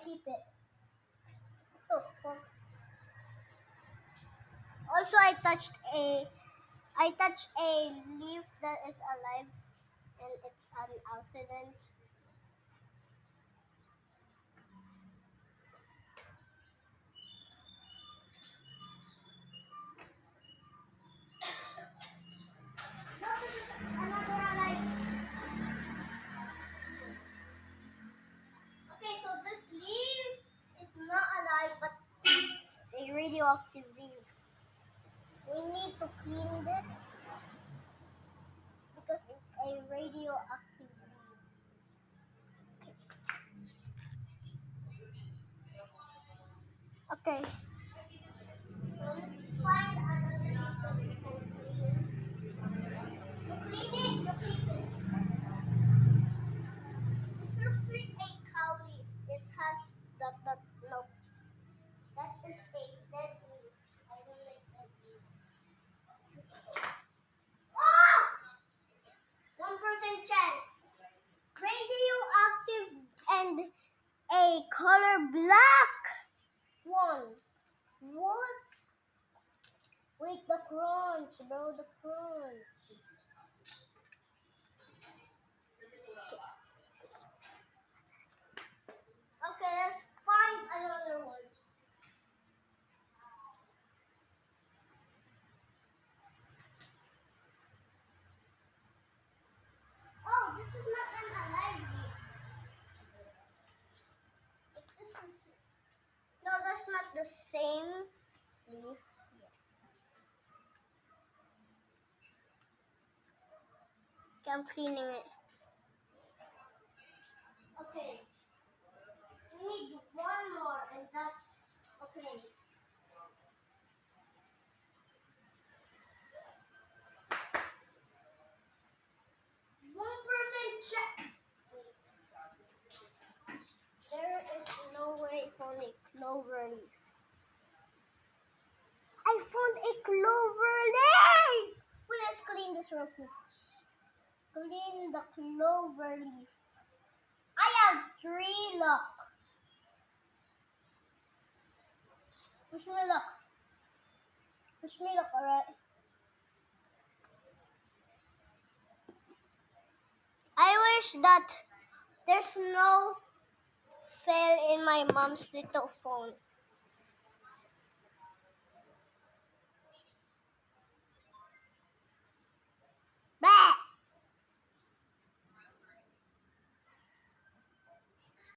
keep it. Oh, fuck. Also, I touched a leaf that is alive, and it's an accident. No, this is another alive. Okay, so this leaf is not alive, but it's a radioactive leaf. We need to clean this because it's a radioactive leaf. Okay. So let's find another leaf that we can clean. You clean it, you keep it. This looks like a cow leaf. It has dot. No, that is a dead leaf. I don't like dead leaves. Ah! 1% chance. Radioactive and a color black one. What? Wait, the crunch, bro, the crunch. Okay, let's find another one. Oh, this is not an alive leaf. This is no, that's not the same leaf. Okay, I'm cleaning it. Okay, we need one more, and that's okay. 1% check. Wait. There is no way for a clover leaf. I found a clover leaf! Well, let's clean this real quick. Clean the clover leaf. I have 3 luck. Wish me luck. Wish me luck, alright? I wish that there's no fail in my mom's little phone.